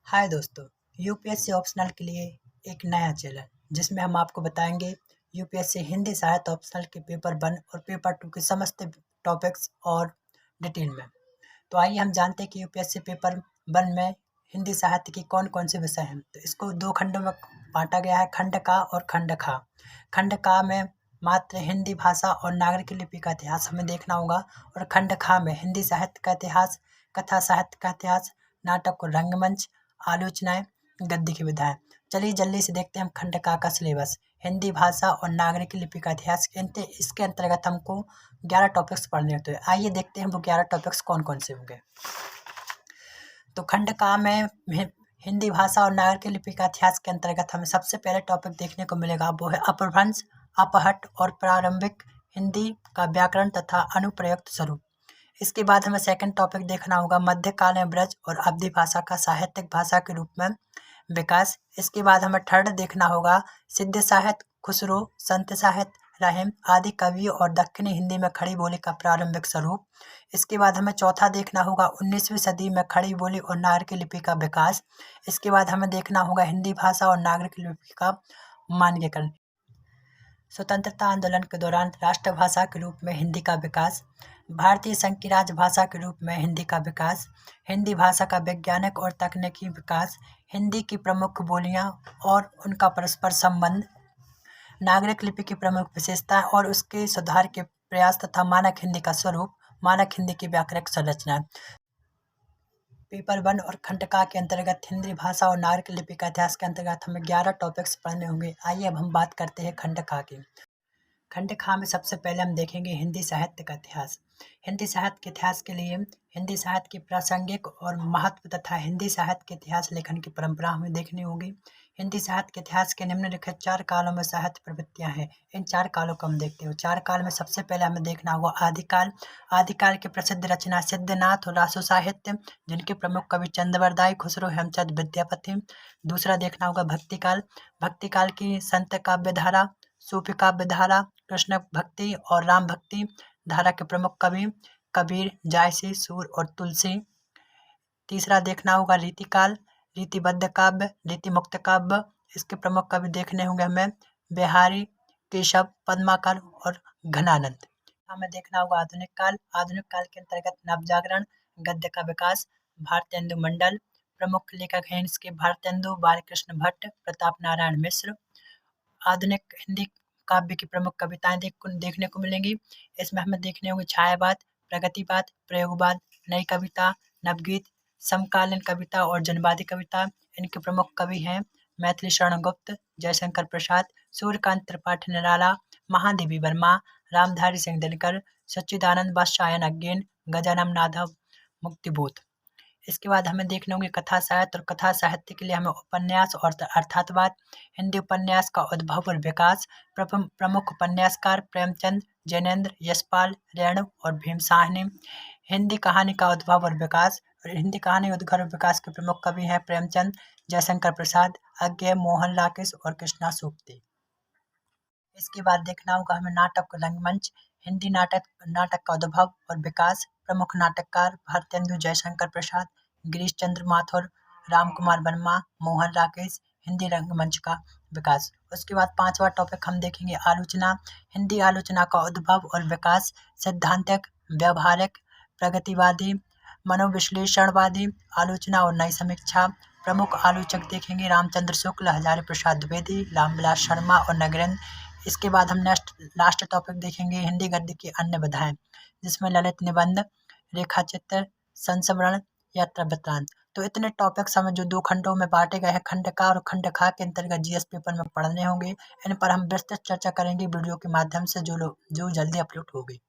हाय दोस्तों, UPSC optional के लिए एक नया चैनल जिसमें हम आपको बताएंगे यूपीएससी हिंदी साहित्य ऑप्शनल के पेपर 1 और पेपर 2 के समस्त टॉपिक्स और डिटेल में। तो आइए हम जानते हैं कि यूपीएससी पेपर 1 में हिंदी साहित्य की कौन कौन से विषय हैं। तो इसको 2 खंडों में बांटा गया है, खंड का और खंड खा। खंड का में मात्र हिंदी भाषा और नागरिक लिपि का इतिहास हमें देखना होगा, और खंड खा में हिंदी साहित्य का इतिहास, कथा साहित्य का इतिहास, नाटक और रंगमंच, आलोचनाएं, गद्य की विधाएं। चलिए जल्दी से देखते हैं हम खंड का सिलेबस। हिंदी भाषा और नागरिक लिपि का इतिहास, इसके अंतर्गत हमको 11 टॉपिक्स पढ़ने होते हैं। आइए देखते हैं वो 11 टॉपिक्स कौन कौन से होंगे। तो खंड का में हिंदी भाषा और नागरिक लिपि का इतिहास के अंतर्गत हमें सबसे पहले टॉपिक देखने को मिलेगा, वो है अपभ्रंश, अपहट और प्रारंभिक हिंदी का व्याकरण तथा अनुप्रयुक्त स्वरूप। इसके बाद हमें सेकंड टॉपिक देखना होगा, मध्यकाल में ब्रज और अवधी भाषा का साहित्यिक भाषा के रूप में विकास। इसके बाद हमें थर्ड देखना होगा, सिद्ध साहित्य, खुसरो, संत साहित्य, राहिम आदि कवियों और दक्षिणी हिंदी में खड़ी बोली का प्रारंभिक स्वरूप। इसके बाद हमें चौथा देखना होगा, 19वीं सदी में खड़ी बोली और नागरिक लिपि का विकास। इसके बाद हमें देखना होगा, हिंदी भाषा और नागरिक लिपि का मानकीकरण। स्वतंत्रता आंदोलन के दौरान राष्ट्रभाषा के रूप में हिंदी का विकास, भारतीय संघ की राजभाषा के रूप में हिंदी का विकास, हिंदी भाषा का वैज्ञानिक और तकनीकी विकास, हिंदी की प्रमुख बोलियां और उनका परस्पर संबंध, नागरिक लिपि की प्रमुख विशेषताएं और उसके सुधार के प्रयास तथा मानक हिंदी का स्वरूप, मानक हिंदी की व्याकरणिक संरचना। पेपर 1 और खंड का के अंतर्गत हिंदी भाषा और नागरिक लिपि का इतिहास के अंतर्गत हमें 11 टॉपिक्स पढ़ने होंगे। आइए अब हम बात करते हैं खंड का की। खंड खा में सबसे पहले हम देखेंगे हिंदी साहित्य का इतिहास। हिंदी साहित्य के इतिहास के लिए हिंदी साहित्य की प्रासंगिक और महत्व तथा हिंदी साहित्य के इतिहास लेखन की परंपरा हमें देखनी होगी। हिंदी साहित्य के इतिहास के निम्नलिखित 4 कालों में साहित्य प्रवृत्तियां हैं। इन 4 कालों को हम देखते हैं। 4 काल में सबसे पहले हमें देखना होगा आदिकाल। आदिकाल की प्रसिद्ध रचना सिद्धनाथ और रासो साहित्य, जिनके प्रमुख कवि चंद्रवरदाई, खुसरो, हेमचंद विद्यापति। दूसरा देखना होगा भक्तिकाल। भक्तिकाल की संत काव्य धारा, सूफी काव्य धारा, कृष्ण भक्ति और राम भक्ति धारा के प्रमुख कवि कबीर, जायसी, सूर और तुलसी। तीसरा देखना होगा रीतिकाल, रीतिबद्ध काव्य, रीति मुक्त काव्य। इसके प्रमुख कवि देखने होंगे हमें बिहारी, केशव, पद्माकर और घनानंद। हमें देखना होगा आधुनिक काल। आधुनिक काल के अंतर्गत नवजागरण, गद्य का विकास, भारतेंदु मंडल। प्रमुख लेखक हैं इसके भारतेंदु, बालकृष्ण भट्ट, प्रताप नारायण मिश्र। आधुनिक हिंदी काव्य की प्रमुख कविताएं देखने को मिलेंगी। इसमें हमें देखने होंगे छायावाद, प्रगतिवाद, प्रयोगवाद, नई कविता, नवगीत, समकालीन कविता और जनवादी कविता। इनके प्रमुख कवि हैं मैथिली शरण गुप्त, जयशंकर प्रसाद, सूर्यकांत त्रिपाठी निराला, महादेवी वर्मा, रामधारी सिंह दिनकर, सच्चिदानंद बादशायन अज्ञेन, गजानन माधव मुक्तिबोध। इसके बाद हमें देखने होंगे कथा साहित्य, और कथा साहित्य के लिए हमें उपन्यास और अर्थातवाद। हिंदी उपन्यास का उद्भव और विकास। प्रमुख उपन्यासकार प्रेमचंद, जैनेन्द्र, यशपाल, रेणु और भीम साहनी। हिंदी कहानी का उद्भव और विकास। और हिंदी कहानी उद्भव और विकास के प्रमुख कवि हैं प्रेमचंद, जयशंकर प्रसाद, अज्ञे, मोहन राकेश और कृष्णा सूक्ति। इसके बाद देखना होगा हमें नाटक और रंगमंच। हिंदी नाटक का उद्भव और विकास। प्रमुख नाटककार भारतेंदु, जयशंकर प्रसाद, गिरीश चंद्र माथुर, राम कुमार वर्मा, मोहन राकेश। हिंदी रंगमंच का विकास। उसके बाद 5वां टॉपिक हम देखेंगे आलोचना। हिंदी आलोचना का उद्भव और विकास। सिद्धांतिक, व्यवहारिक, प्रगतिवादी, मनोविश्लेषणवादी आलोचना और नई समीक्षा। प्रमुख आलोचक देखेंगे रामचंद्र शुक्ल, हजारी प्रसाद द्विवेदी, रामविलास शर्मा और नगरेंद्र। इसके बाद हम लास्ट टॉपिक देखेंगे हिंदी गद्य की अन्य विधाएं, जिसमें ललित निबंध, रेखा चित्र, संस्मरण, यात्रा वृत्तांत। तो इतने टॉपिक्स हमें जो 2 खंडों में बांटे गए हैं, खंड का और खंड खा के अंतर्गत जीएस पेपर में पढ़ने होंगे। इन पर हम विस्तृत चर्चा करेंगे वीडियो के माध्यम से, जो जल्दी अपलोड होगी।